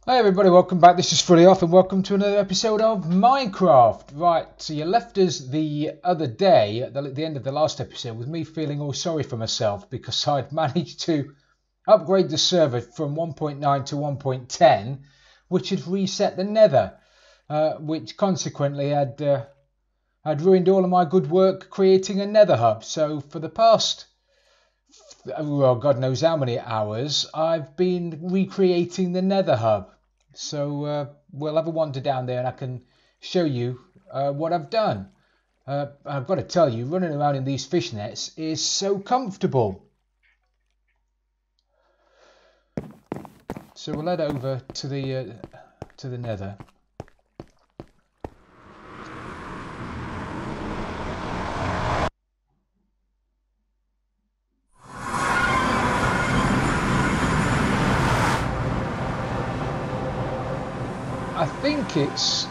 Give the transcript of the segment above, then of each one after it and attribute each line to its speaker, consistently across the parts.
Speaker 1: Hi everybody, welcome back. This is Fully Off and welcome to another episode of Minecraft. Right, so you left us the other day at the end of the last episode with me feeling all sorry for myself because I'd managed to upgrade the server from 1.9 to 1.10, which had reset the Nether, which consequently had ruined all of my good work creating a Nether Hub. So for the past, well, God knows how many hours, I've been recreating the Nether Hub. So we'll have a wander down there and I can show you what I've done. I've got to tell you, running around in these fish nets is so comfortable. So we'll head over to the Nether. I think it's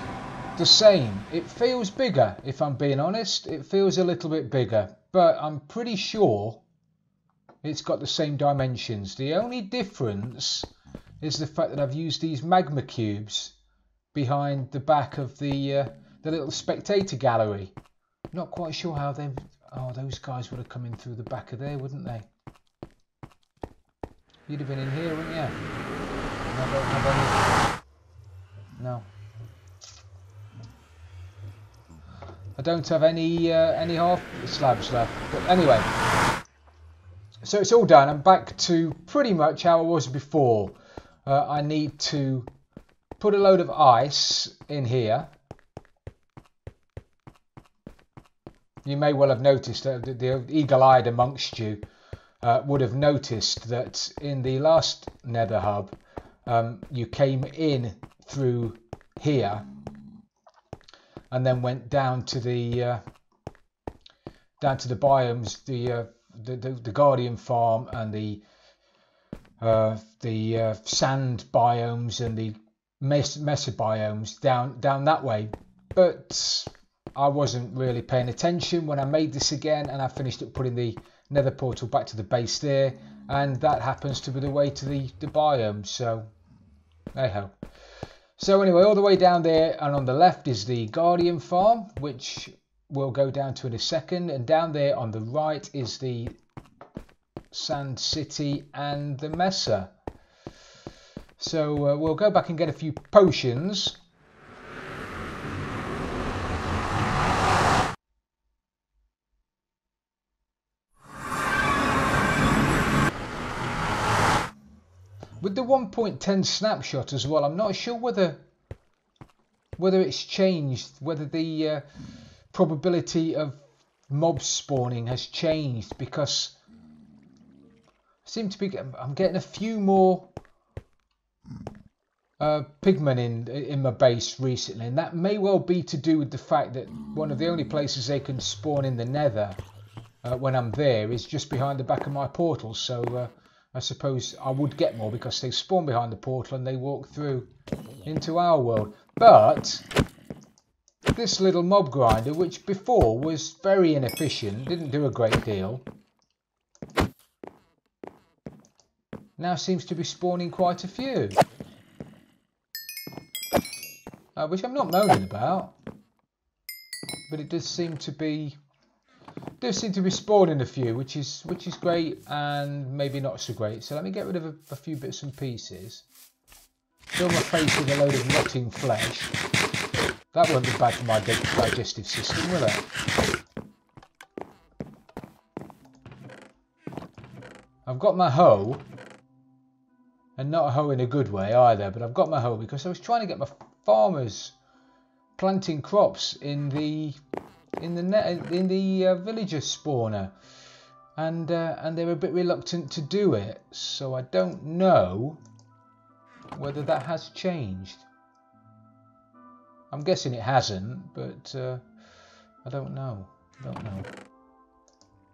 Speaker 1: the same. It feels bigger, if I'm being honest. It feels a little bit bigger, but I'm pretty sure it's got the same dimensions. The only difference is the fact that I've used these magma cubes behind the back of the little spectator gallery. Not quite sure how they've... Oh, those guys would have come in through the back of there, wouldn't they? You'd have been in here, wouldn't you? And I don't have any... No. I don't have any half slabs left. But anyway, so it's all done. I'm back to pretty much how I was before. I need to put a load of ice in here. You may well have noticed that the eagle-eyed amongst you would have noticed that in the last Nether Hub, you came in through here and then went down to the biomes, the Guardian Farm and the sand biomes and the mesa biomes down that way. But I wasn't really paying attention when I made this again, and I finished up putting the Nether portal back to the base there, and that happens to be the way to the biome. So hey ho. So anyway, all the way down there and on the left is the Guardian Farm, which we'll go down to in a second. And down there on the right is the Sand City and the Mesa. So we'll go back and get a few potions. With the 1.10 snapshot as well, I'm not sure whether it's changed, whether the probability of mobs spawning has changed, because I'm getting a few more pigmen in my base recently, and that may well be to do with the fact that one of the only places they can spawn in the Nether when I'm there is just behind the back of my portal. So I suppose I would get more because they spawn behind the portal and they walk through into our world. But this little mob grinder, which before was very inefficient, didn't do a great deal, now seems to be spawning quite a few. Which I'm not moaning about, but it does seem to be spawning a few, which is great and maybe not so great. So let me get rid of a few bits and pieces. Fill my face with a load of rotting flesh. That won't be bad for my digestive system, will it? I've got my hoe, and not a hoe in a good way either, but I've got my hoe because I was trying to get my farmers planting crops in the villager spawner, and they're a bit reluctant to do it. So I don't know whether that has changed. I'm guessing it hasn't, but I don't know.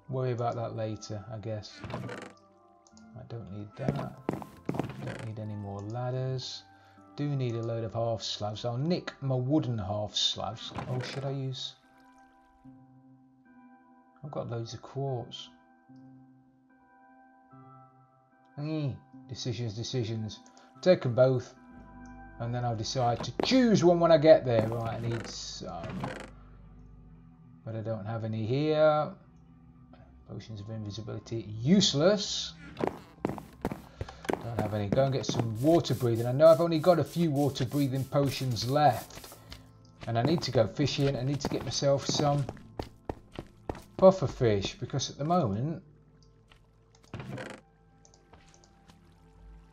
Speaker 1: Worry about that later, I guess. I don't need that. Don't need any more ladders. Do need a load of half slabs. I'll nick my wooden half slabs. Oh, should I use... I've got loads of quartz. Decisions. Take them both. And then I'll decide to choose one when I get there. Right, I need some. But I don't have any here. Potions of invisibility, useless. Don't have any. Go and get some water breathing. I know I've only got a few water breathing potions left. And I need to go fishing. I need to get myself some puffer fish. Because at the moment...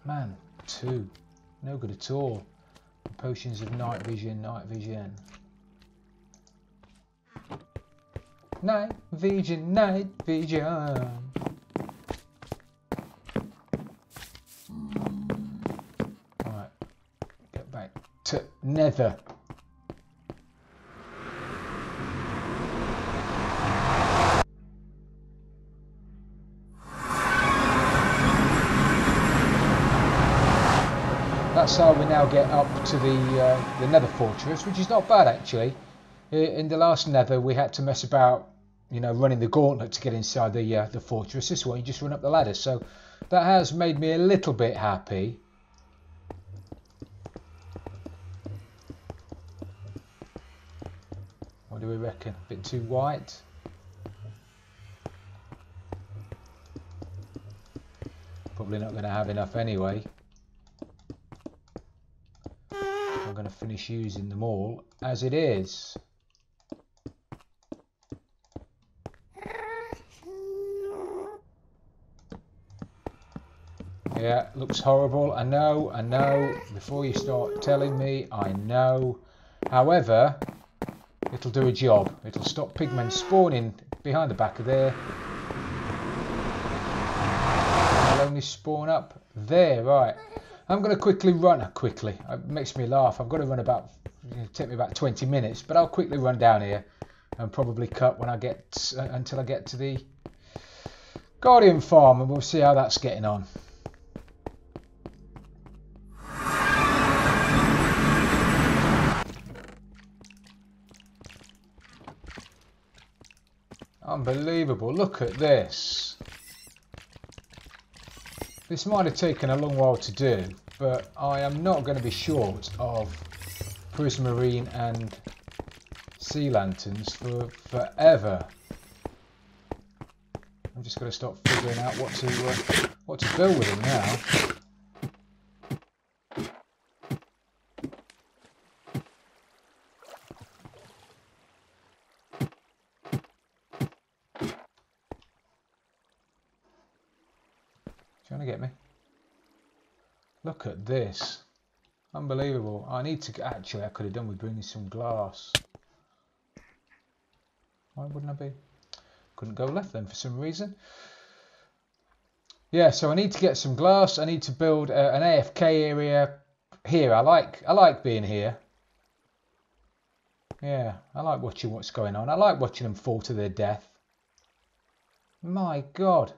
Speaker 1: Man, 2. No good at all. Potions of night vision, night vision. Night vision, night vision. Alright, get back to Nether. That's how we now get up to the Nether fortress, which is not bad actually. In the last Nether we had to mess about, you know, running the gauntlet to get inside the fortress. This one you just run up the ladder, so that has made me a little bit happy. What do we reckon? A bit too white? Probably not going to have enough anyway. I'm going to finish using them all as it is. Yeah, looks horrible. I know. Before you start telling me, I know. However, it'll do a job. It'll stop pigmen spawning behind the back of there. They'll only spawn up there, right. I'm going to quickly run. Quickly, it makes me laugh. I've got to run about, it'll take me about 20 minutes, but I'll quickly run down here and probably cut when I get, until I get to the Guardian farm, and we'll see how that's getting on. Unbelievable, look at this. This might have taken a long while to do, but I am not going to be short of prismarine and sea lanterns for forever. I'm just going to start figuring out what to build with them now. Trying to get me. Look at this. Unbelievable. I need to... Actually, I could have done with bringing some glass. Why wouldn't I be? Couldn't go left then for some reason. Yeah, so I need to get some glass. I need to build an AFK area here. I like being here. Yeah, I like watching what's going on. I like watching them fall to their death. My God.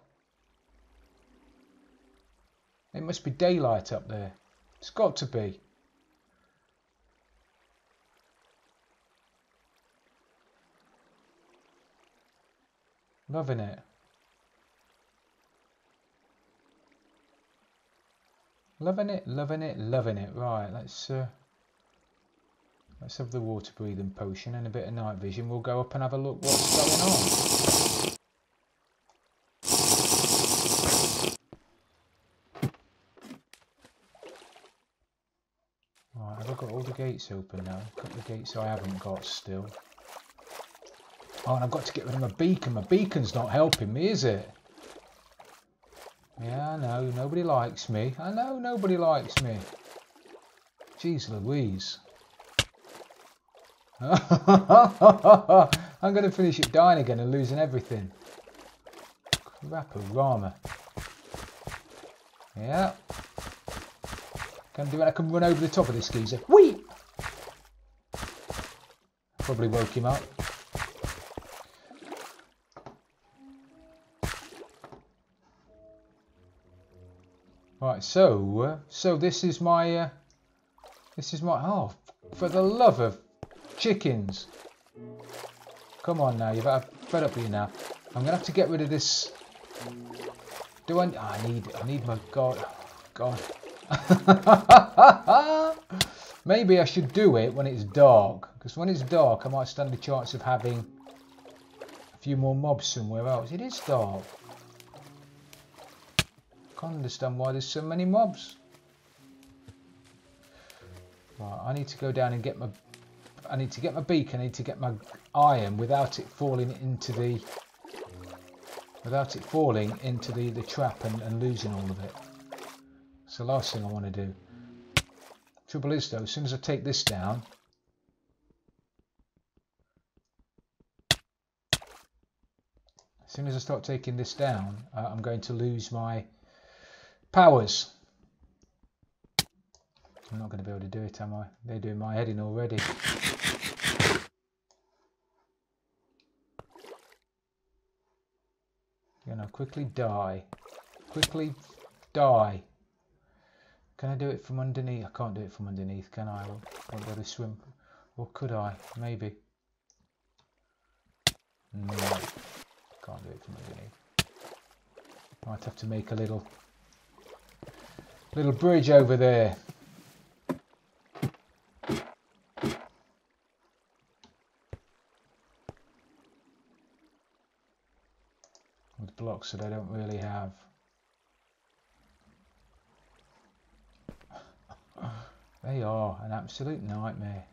Speaker 1: It must be daylight up there. It's got to be. Loving it. Loving it, loving it, loving it. Right, let's have the water breathing potion and a bit of night vision. We'll go up and have a look what's going on. Right, have I got all the gates open now? A couple of gates I haven't got still. Oh, and I've got to get rid of my beacon. My beacon's not helping me, is it? Yeah, I know. Nobody likes me. I know nobody likes me. Jeez Louise. I'm going to finish it dying again and losing everything. Crap-a-rama. Yeah. Can do it. I can run over the top of this geezer. Whee! Probably woke him up. Right, so this is my oh, for the love of chickens. Come on now, you've fed up with you now. I'm gonna have to get rid of this. Do I need my God. Maybe I should do it when it's dark, because when it's dark I might stand a chance of having a few more mobs somewhere else. It is dark. I can't understand why there's so many mobs. Right, I need to go down and get my... I need to get my beacon, I need to get my iron without it falling into the... the trap and losing all of it. It's the last thing I want to do. Trouble is though, as soon as I take this down... As soon as I start taking this down, I'm going to lose my powers. I'm not going to be able to do it, am I? They're doing my head in already. You know, quickly die. Quickly die. Can I do it from underneath? I can't do it from underneath, can I? I won't be able to swim. Or could I? Maybe. No. Can't do it from underneath. Might have to make a little bridge over there. With blocks that I don't really have. They are an absolute nightmare.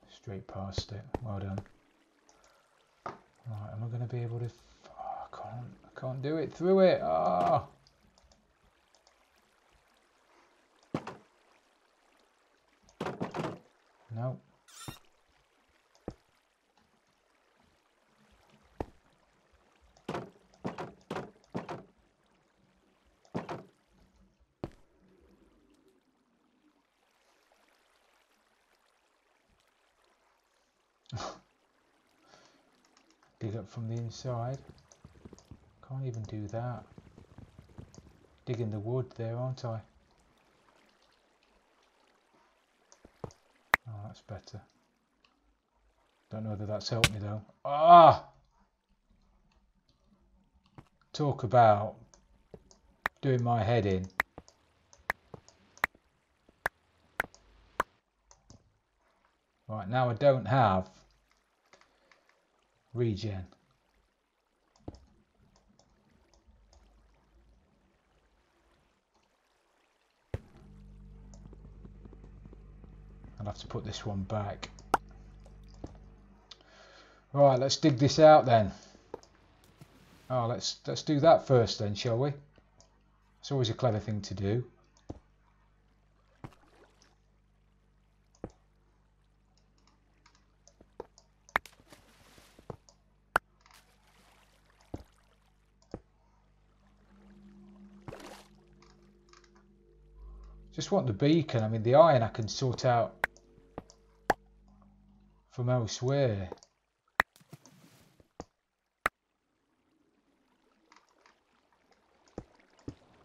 Speaker 1: Straight past it. Well done. Right, am I going to be able to... Oh, I can't do it through it. Ah. No. Dig up from the inside. Can't even do that. Digging the wood there, aren't I? Oh, that's better. Don't know whether that's helped me though. Ah! Talk about doing my head in. Right, now I don't have regen. I'll have to put this one back. Right, let's dig this out then. Oh, let's do that first then, shall we? It's always a clever thing to do. Just want the beacon. I mean, the iron I can sort out from elsewhere.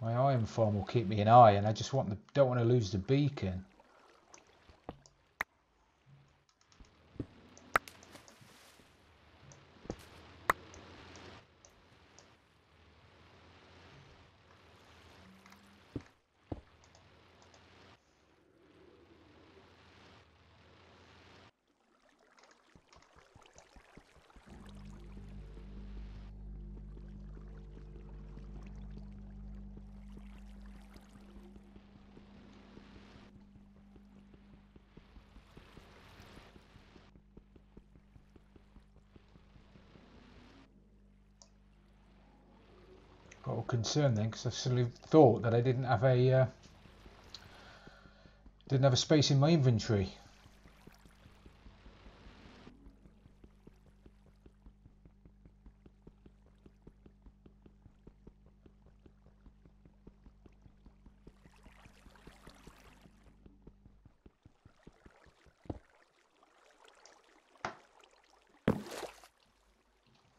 Speaker 1: My iron farm will keep me in iron. I just don't want to lose the beacon. Got all concerned then because I suddenly thought that I didn't have a space in my inventory.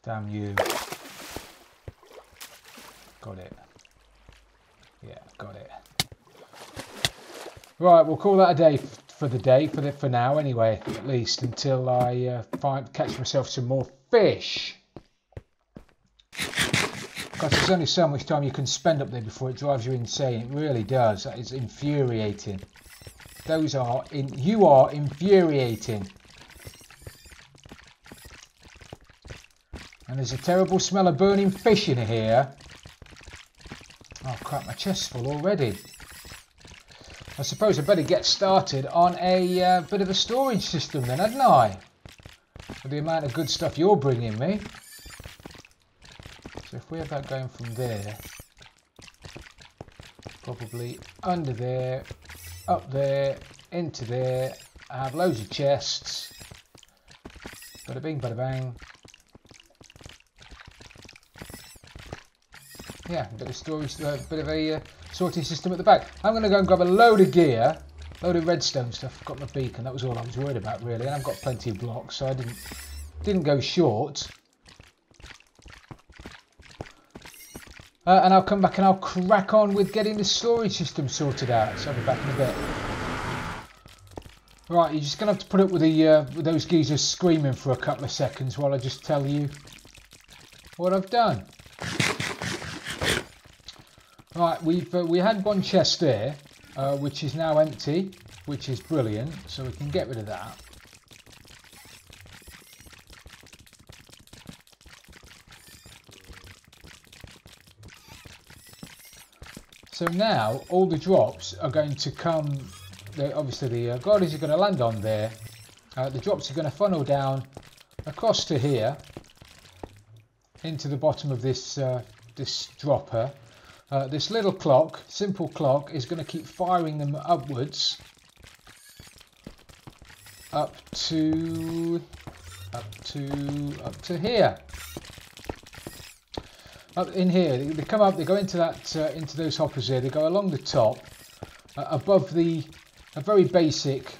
Speaker 1: Damn you. Got it. Yeah, got it. Right, we'll call that a day for now anyway, at least until I catch myself some more fish. Because there's only so much time you can spend up there before it drives you insane. It really does. That is infuriating. You are infuriating. And there's a terrible smell of burning fish in here. Oh crap, my chest's full already. I suppose I better get started on a bit of a storage system then, hadn't I? For the amount of good stuff you're bringing me. So if we have that going from there, probably under there, up there, into there, I have loads of chests. Bada bing, bada bang. Yeah, a bit of storage, a bit of a sorting system at the back. I'm going to go and grab a load of gear, load of redstone stuff. Got my beacon. That was all I was worried about really, and I've got plenty of blocks, so I didn't go short. And I'll come back and I'll crack on with getting the storage system sorted out. So I'll be back in a bit. Right, you're just going to have to put up with those geezers screaming for a couple of seconds while I just tell you what I've done. Right, we had one chest there, which is now empty, which is brilliant. So we can get rid of that. So now all the drops are going to come. Obviously, the gardens are going to land on there. The drops are going to funnel down across to here into the bottom of this this dropper. This little clock, simple clock, is going to keep firing them upwards up to here. Up in here, they come up. They go into that into those hoppers there. They go along the top, above a very basic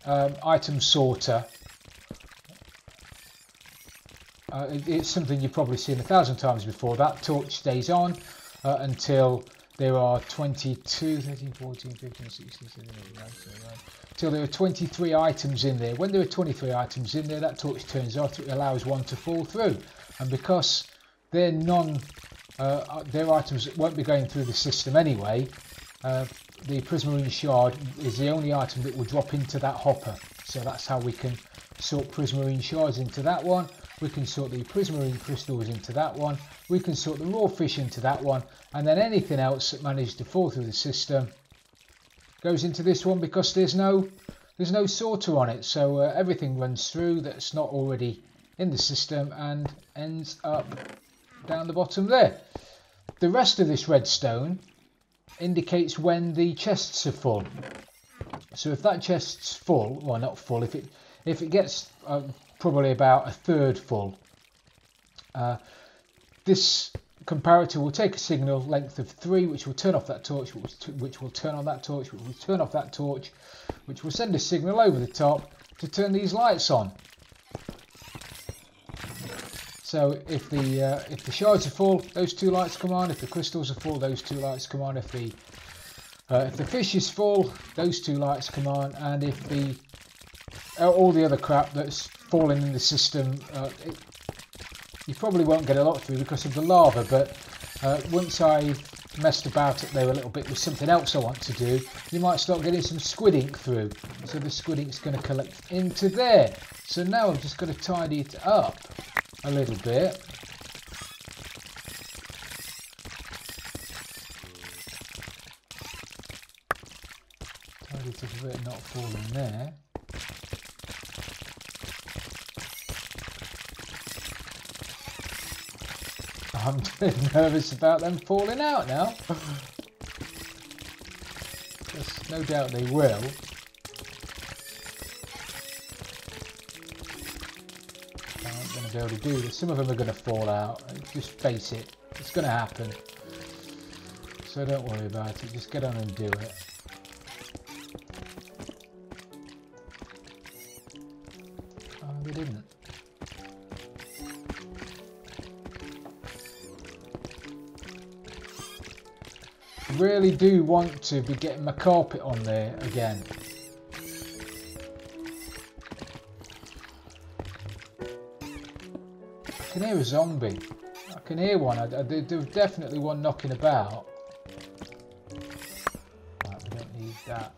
Speaker 1: item sorter. It's something you've probably seen 1,000 times before. That torch stays on until there are 22, 13, 14, 15, 16, 17, 18, 19, 20, till there are 23 items in there. When there are 23 items in there, that torch turns off. It allows one to fall through, and because they're their items won't be going through the system anyway. The prismarine shard is the only item that will drop into that hopper. So that's how we can sort prismarine shards into that one. We can sort the prismarine crystals into that one. We can sort the raw fish into that one, and then anything else that managed to fall through the system goes into this one because there's no sorter on it. So everything runs through that's not already in the system and ends up down the bottom there. The rest of this redstone indicates when the chests are full. So if that chest's full, well, not full, if it gets probably about a third full, this comparator will take a signal length of 3, which will turn off that torch, which will turn on that torch, which will turn off that torch, which will send a signal over the top to turn these lights on. So if the shards are full, those 2 lights come on. If the crystals are full, those 2 lights come on. If the fish is full, those 2 lights come on. And if all the other crap that's falling in the system, you probably won't get a lot through because of the lava. But once I messed about it there a little bit with something else I want to do, you might start getting some squid ink through. So the squid ink's going to collect into there. So now I've just got to tidy it up a little bit. Tidy it up a bit, not falling there. I'm a bit nervous about them falling out now. There's no doubt they will. Be able to do this. Some of them are going to fall out. Just face it, it's going to happen. So don't worry about it. Just get on and do it. Oh, they didn't. I really do want to be getting my carpet on there again. I can hear a zombie. I can hear one. There's definitely one knocking about. Right, we don't need that.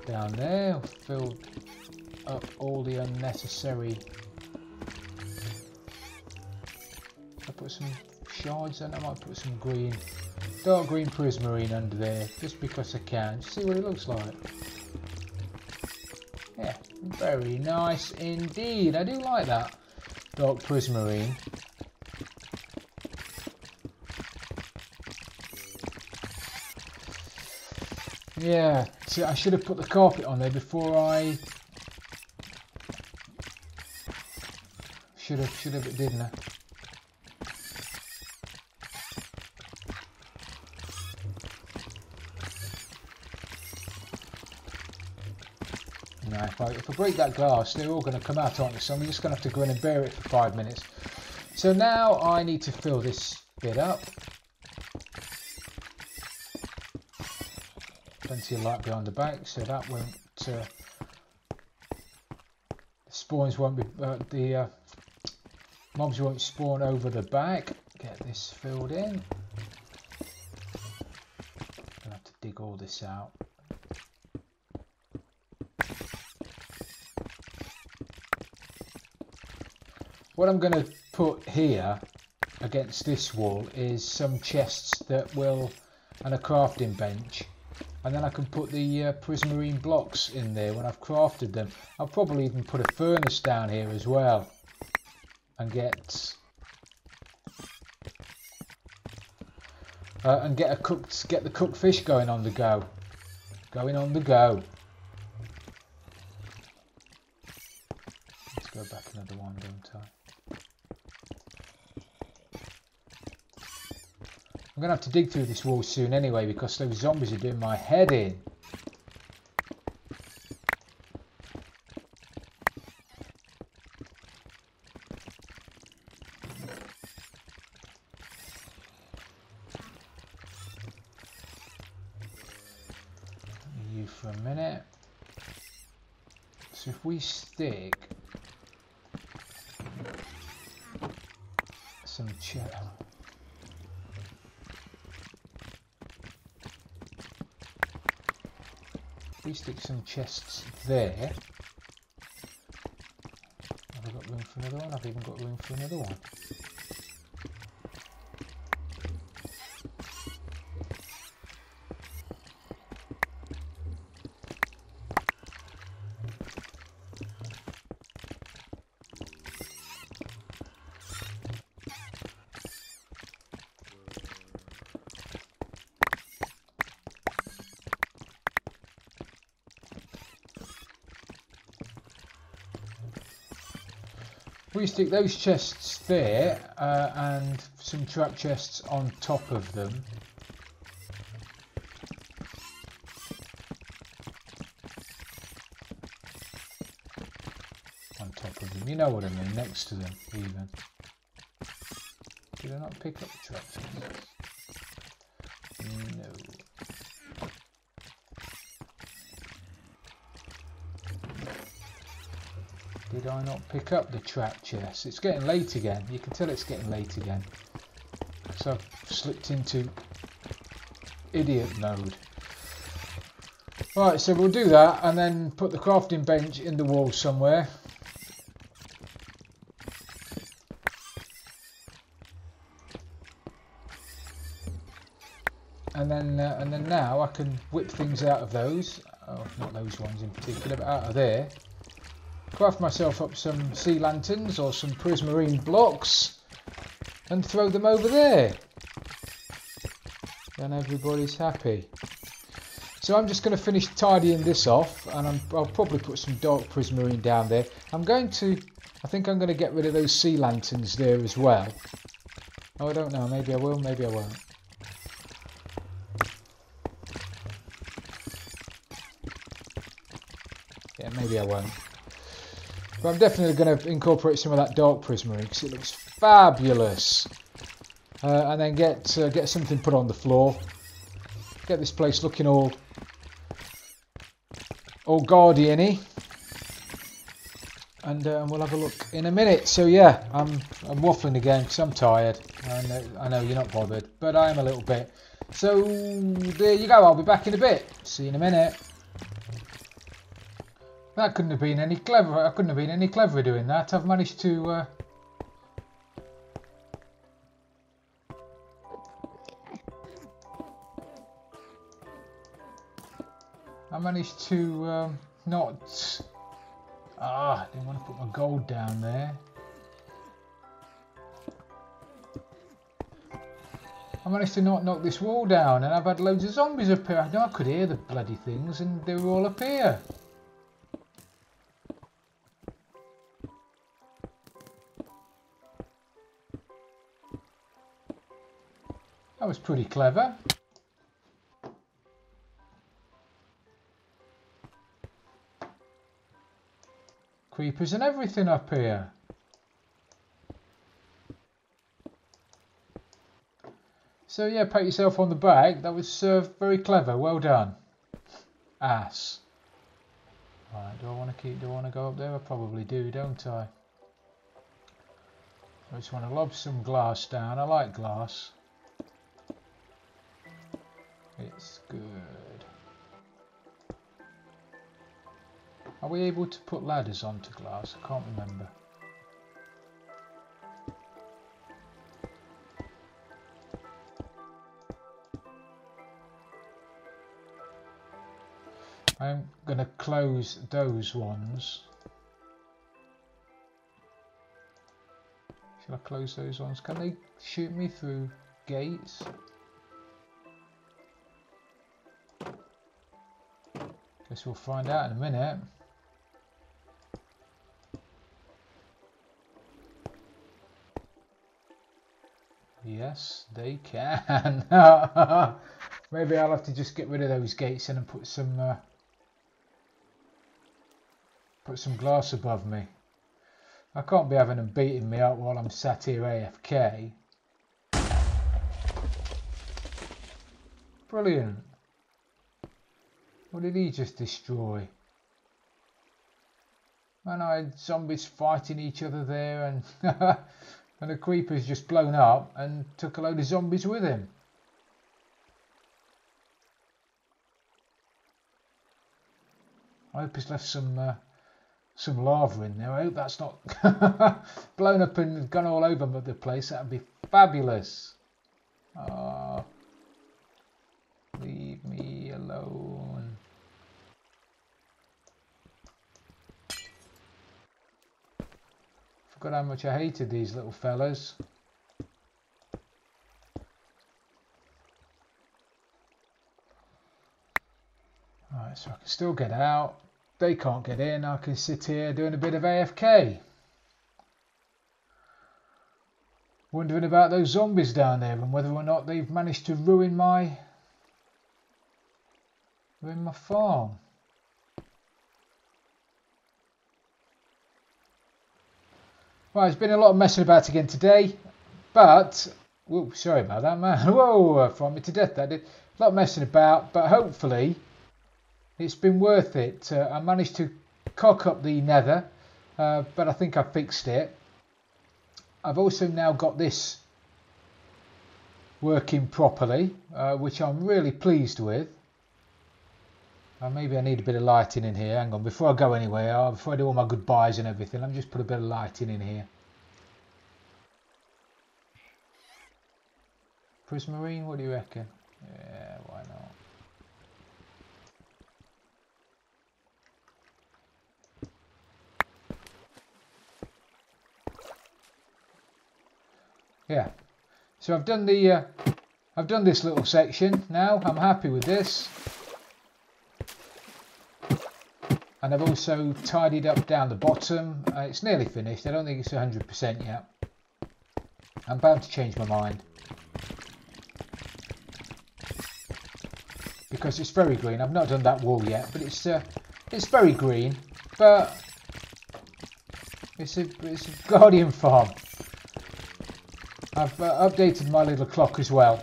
Speaker 1: Down there, filled up all the unnecessary. I put some shards and I might put some green, dark green prismarine under there just because I can. See what it looks like. Yeah, very nice indeed. I do like that dark prismarine. Yeah, see, I should have put the carpet on there before I should have, didn't I? Now, if I break that glass, they're all going to come out, aren't they? So I'm just going to have to go in and bear it for 5 minutes. So now I need to fill this bit up. Plenty of light behind the back, so that won't. The spawns won't be. The mobs won't spawn over the back. Get this filled in. Gonna have to dig all this out. What I'm going to put here against this wall is some chests that will, and a crafting bench. And then I can put the prismarine blocks in there when I've crafted them. I'll probably even put a furnace down here as well. And get the cooked fish going on the go. Going on the go. Let's go back another one, don't I? I'm going to have to dig through this wall soon anyway because those zombies are doing my head in. You for a minute. So if we stick some we stick some chests there. Have I got room for another one? I've even got room for another one. We stick those chests there and some trap chests on top of them. On top of them, you know what I mean, next to them even. Did I not pick up the trap chests? No. Did I not pick up the trap chest? It's getting late again. You can tell it's getting late again. So I've slipped into idiot mode. Right, so we'll do that and then put the crafting bench in the wall somewhere. And then now I can whip things out of those. Oh, not those ones in particular, but out of there. Craft myself up some sea lanterns or some prismarine blocks and throw them over there. Then everybody's happy. So I'm just going to finish tidying this off and I'll probably put some dark prismarine down there. I think I'm going to get rid of those sea lanterns there as well. Oh, I don't know, maybe I will, maybe I won't. Yeah, maybe I won't. But I'm definitely going to incorporate some of that dark prismarine because it looks fabulous. and then get something put on the floor. Get this place looking all guardian-y. And we'll have a look in a minute. So yeah, I'm waffling again because I'm tired. I know you're not bothered, but I am a little bit. So there you go. I'll be back in a bit. See you in a minute. That couldn't have been any cleverer. I couldn't have been any cleverer doing that. I've managed to. Not. I didn't want to put my gold down there. I managed to not knock this wall down, and I've had loads of zombies up here. I know I could hear the bloody things, and they were all up here. That was pretty clever. Creepers and everything up here. So yeah, pat yourself on the back. That was very clever. Well done. Ass. Right, do I want to go up there? I probably do, don't I? I just want to lob some glass down. I like glass. It's good. Are we able to put ladders onto glass? I can't remember. I'm going to close those ones. Shall I close those ones? Can they shoot me through gates? Guess we'll find out in a minute. Yes, they can. Maybe I'll have to just get rid of those gates and put some glass above me. I can't be having them beating me up while I'm sat here AFK. Brilliant. What did he just destroy? And I had zombies fighting each other there, and and the creeper's just blown up and took a load of zombies with him. I hope he's left some lava in there. I hope that's not blown up and gone all over the place. That would be fabulous. Oh, leave me alone. Forgot how much I hated these little fellas. Alright, so I can still get out. They can't get in. I can sit here doing a bit of AFK. Wondering about those zombies down there and whether or not they've managed to ruin my farm. Right, it's been a lot of messing about again today, but whoa, sorry about that, man. Whoa, frightened me to death. That did a lot of messing about, but hopefully it's been worth it. I managed to cock up the nether, but I think I fixed it. I've also now got this working properly, which I'm really pleased with. Maybe I need a bit of lighting in here. Hang on, before I go anywhere, before I do all my goodbyes and everything, let me just put a bit of lighting in here. Prismarine, what do you reckon? Yeah, why not? Yeah, so I've done this little section now. I'm happy with this. And I've also tidied up down the bottom. It's nearly finished. I don't think it's 100% yet. I'm bound to change my mind. Because it's very green. I've not done that wall yet, but it's very green. But it's a guardian farm. I've updated my little clock as well,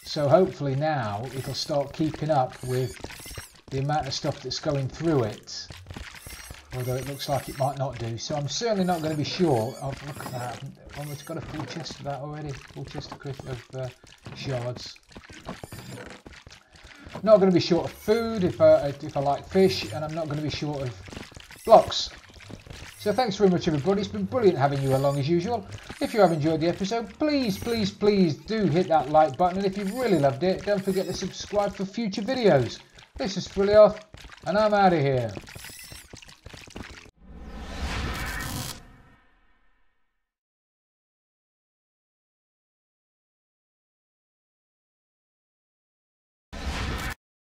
Speaker 1: so hopefully now it'll start keeping up with the amount of stuff that's going through it, although it looks like it might not do. So I'm certainly not going to be short of, look at that, I've almost got a full chest of that already, full chest of shards. Not going to be short of food if I like fish, and I'm not going to be short of blocks. So thanks very much everybody, it's been brilliant having you along as usual. If you have enjoyed the episode, please do hit that like button, and if you've really loved it, don't forget to subscribe for future videos. This is Fully Off, and I'm out of here.